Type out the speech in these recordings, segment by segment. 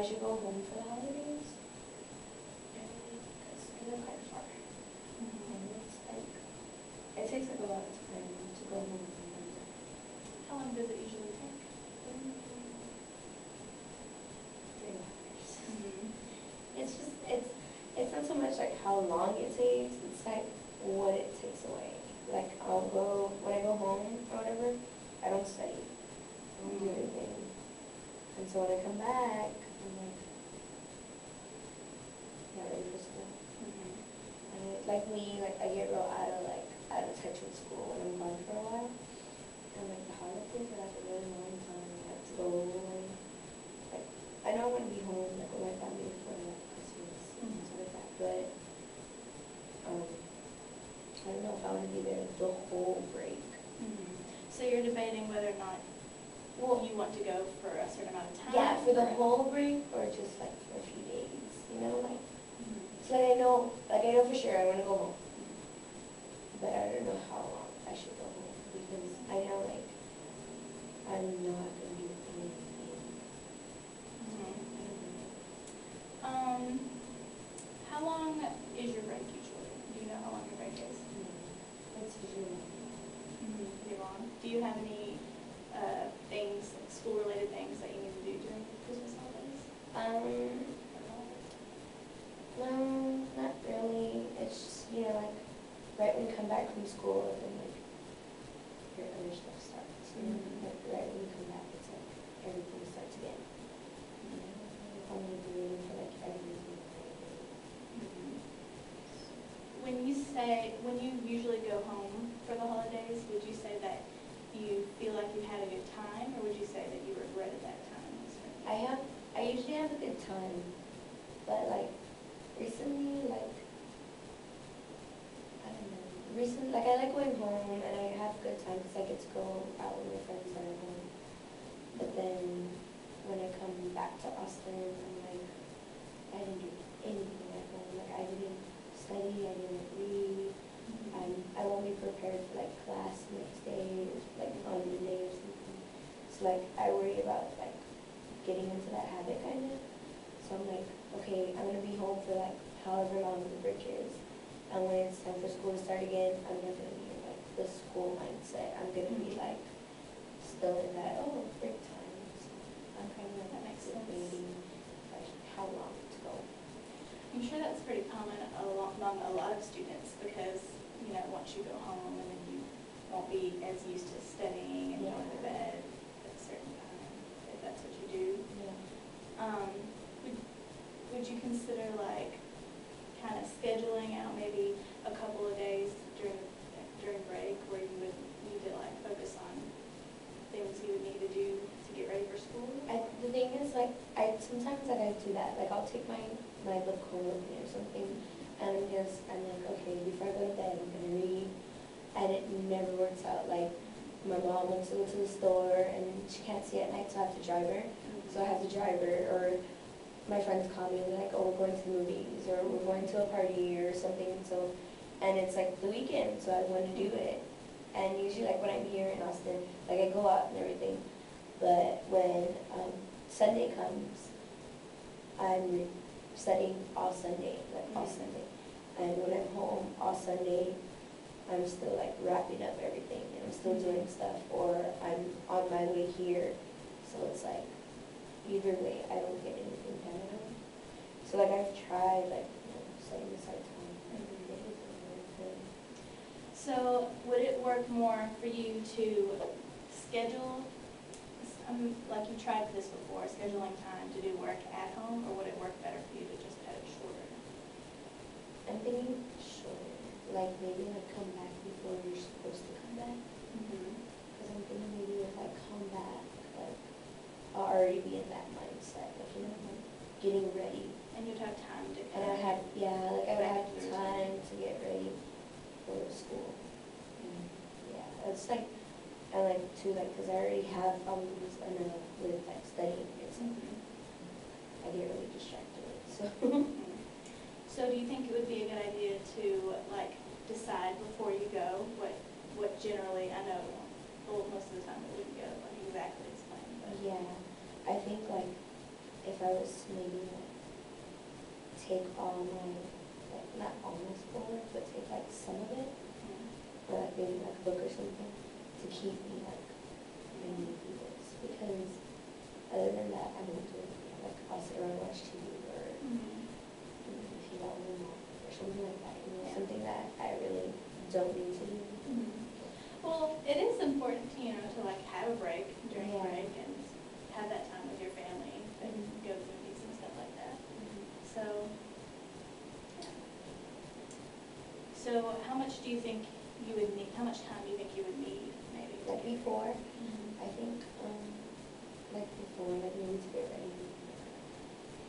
should go home for the holidays. Because I live quite far. And it's like, it takes like a lot of time to go home. How long does it usually take? 3 hours. It's just, it's not so much like how long it takes, it's like what it takes away. Like when I go home or whatever, I don't study. I don't do anything. And so when I come back, I'm like, not ready for school. And like me, like I get real out of touch with school when I'm gone for a while. And like the holidays are like a really long time. I have to go away. Like I know I want to be home like with my family for like Christmas and stuff like that, but I don't know if I want to be there the whole break. So you're debating whether or not you want to go for a certain amount of time? Yeah, for the whole break or just like for a few days, you know, like. So like I know for sure I want to go home, but I don't know how long I should go home because I know like I'm not gonna do anything. How long is your break usually? Do you know how long your break is? It's usually Pretty long. Do you have any things, like school-related things that you need to do during the Christmas holidays? No, not really. It's just, you know, like right when you come back from school and like your other stuff starts. You know? Like right when you come back, it's like everything starts again. I'm only doing for like everything. When you usually go home for the holidays, would you say that you feel like you had a good time, or would you say that you regretted that time? I usually have a good time, but like recently, like I don't know. Recently, like I like going home and I have a good time because I get to go out with my friends that are home. But then when I come back to Austin, I'm like, I didn't do anything at home. Like I didn't study, I didn't read. I won't be prepared for like class next day or like on Monday or something. So like I worry about like getting into that habit kind of. So I'm like, okay, I'm gonna be home for like however long the break is. And when it's time for school to start again, I'm not gonna be in like the school mindset. I'm gonna be like still in that break time. So I'm kind of That makes sense. waiting like how long to go. I'm sure that's pretty common among a lot of students because, you know, once you go home and then you won't be as used to studying and going to bed at a certain time, if that's what you do. Would you consider like kind of scheduling out maybe a couple of days during break where you would need to like focus on things you would need to do to get ready for school? The thing is, like, sometimes like I do that. Like I'll take my book home with me or something, and I'm like, okay, before I go to bed, I'm gonna read, and it never works out. Like my mom wants to go to the store, and she can't see at night, so I have to drive her. So I have to drive her, or my friends call me and they're like, oh, we're going to the movies, or we're going to a party or something. So, and it's like the weekend, so I want to do it. And usually, like when I'm here in Austin, like I go out and everything. But when Sunday comes, I'm studying all Sunday, like all Sunday. And when I'm home all Sunday, I'm still like wrapping up everything and I'm still doing stuff, or I'm on my way here. So it's like, either way, I don't get anything done at home. So like I've tried like, you know, setting aside time every day and everything. So would it work more for you to schedule, like you tried this before, scheduling time to do work at home, or would it work better for you to just cut it shorter? I'm thinking shorter, like maybe like come back before you're supposed to come back. Because I'm thinking maybe if I come back, like I'll already be in that mindset, like, you know, like getting ready. And you'd have time to And I would have, I would have Right. time to get ready for school. Yeah, it's like, I like to, like, because I already have problems enough with like studying and stuff. I get really distracted, so. So do you think it would be a good idea to like decide before you go what generally, I know most of the time it wouldn't go like exactly as planned, but Yeah, I think like if if I was to maybe like take all my, like not all my schoolwork, but take like some of it, or like maybe like a book or something, to keep me like, I need to do this, because other than that, I won't do anything. Like I'll sit around and watch TV or pee out my mouth or something like that, you know, something that I really don't need to do. Well, it is important, you know, to like have a break during Yeah. break and have that time with your family, and go to movies and stuff like that. So, yeah. So how much do you think you would need, how much time do you think you would need, maybe? Like before, I think, like before, like maybe to get ready,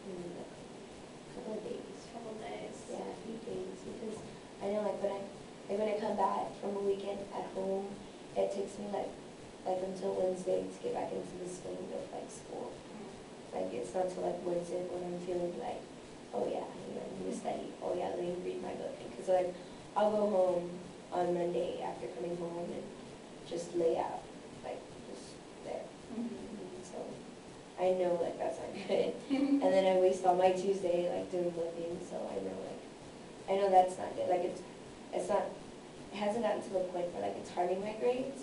maybe like a couple of days. Couple days. Yeah, a few days, because I know like when I come back from a weekend at home, it takes me like until Wednesday to get back into the swing of like school. Like it's not till like Wednesday when I'm feeling like, oh yeah, you know, I need to study. Oh yeah, let me read my book. Because like I'll go home on Monday after coming home and just lay out, like just there. So I know like that's not good. And then I waste all my Tuesday like doing looking. So I know that's not good. Like it's not. It hasn't gotten to the point where like it's harming my grades.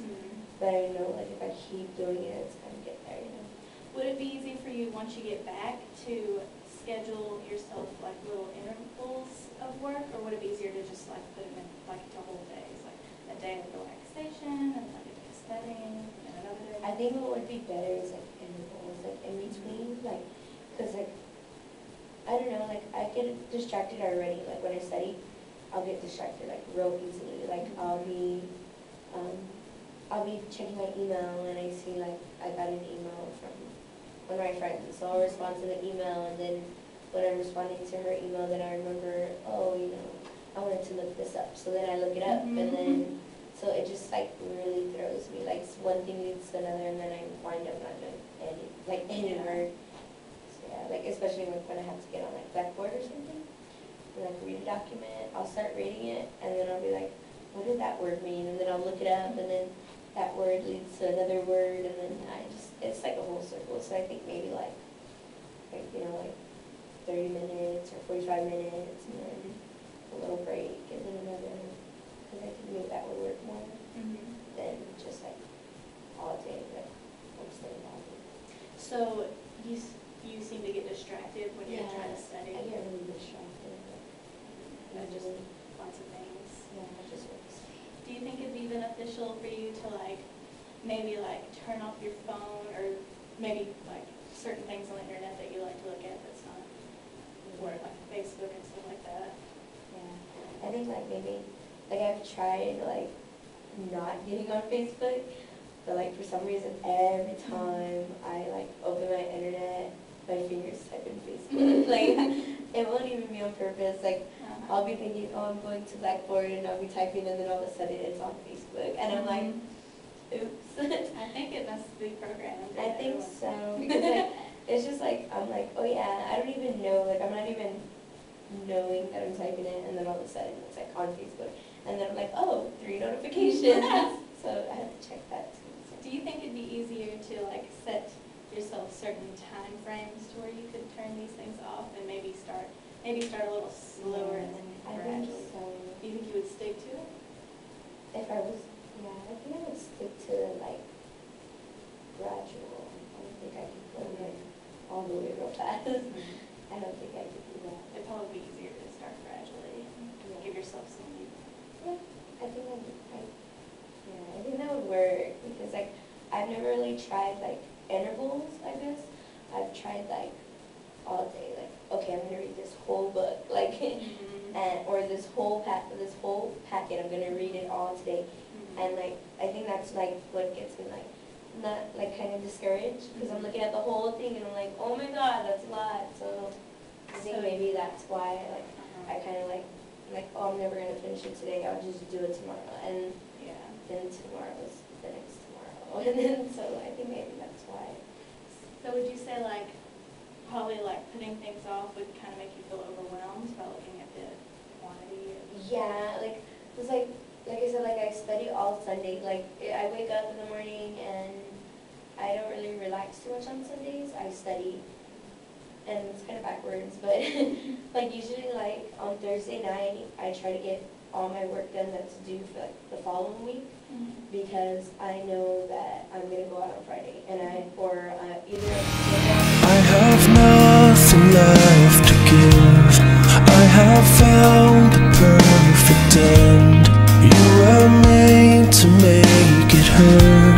But I know like if I keep doing it, it's gonna get there, you know. Would it be easy for you, once you get back, to schedule yourself like little intervals of work, or would it be easier to just like put them in like to whole days, like a day of relaxation and like a day of studying and another day? I think what would be better is like intervals, like in between, like, cause like, I don't know, like I get distracted already, like when I study, I'll get distracted like real easily, like I'll be checking my email and I see like I got an email from one of my friends, so I'll respond to the email, and then when I'm responding to her email, then I remember, oh, you know, I wanted to look this up, so then I look it up, and then, so it just like really throws me, like one thing leads to another, and then I wind up not doing any work. So yeah, like especially like when I have to get on like Blackboard or something, and like read a document, I'll start reading it, and then I'll be like, what did that word mean? And then I'll look it up, and then that word leads to another word, and then it's like a whole circle. So I think maybe like you know, like 30 minutes or 45 minutes, and then a little break, and then another, because I think maybe that would work more than just like all day, like I'm studying all day. So you seem to get distracted when you're trying to study. I get really distracted. Just lots of things. Yeah, I just want to study. Do you think it'd be beneficial for you to like maybe like turn off your phone, or maybe like certain things on the internet that you like to look at that's not, or like Facebook and stuff like that? Yeah, I think like maybe like I've tried like not getting on Facebook, but like for some reason every time I like open my internet, my fingers type in Facebook. Like it won't even be on purpose. Like I'll be thinking, oh, I'm going to Blackboard, and I'll be typing, and then all of a sudden it's on Facebook, and I'm like, oops. I think it must be programmed. I think so, because like, it's just like, I'm like, oh yeah, I don't even know, like I'm not even knowing that I'm typing it, and then all of a sudden it's like on Facebook, and then I'm like, oh, 3 notifications. So I have to check that too. So. Do you think it'd be easier to like set yourself certain time frames to where you could turn these things off and maybe start a little slower and then gradually? I think so. Do you think you would stick to it? If I was, yeah, I think I would stick to like gradual. I don't think I could go like all the way real fast. I don't think I could do that. It'd probably be easier to start gradually. Yeah. Give yourself some leeway. Yeah, I think I think that would work, because like I've never really tried like intervals, I guess. I've tried like all day, like, okay, I'm gonna read this whole book, like, and or this whole packet, I'm gonna read it all today. And like I think that's like what gets me like not like kind of discouraged, because I'm looking at the whole thing and I'm like, oh my god, that's a lot. So I think maybe that's why like I kind of like, oh, I'm never gonna finish it today, I'll just do it tomorrow, and then tomorrow is the next tomorrow, and then so I think maybe that's why. So would you say like probably like putting things off would kind of make you feel overwhelmed by looking at the quantity? Yeah, like it's like I said, like I study all Sunday. Like I wake up in the morning and I don't really relax too much on Sundays. I study and it's kind of backwards, but like usually like on Thursday night, I try to get all my work done that's due for like the following week, because I know that I'm gonna go out on Friday, and either I have nothing left to give. I have found the perfect end. You were made to make it hurt.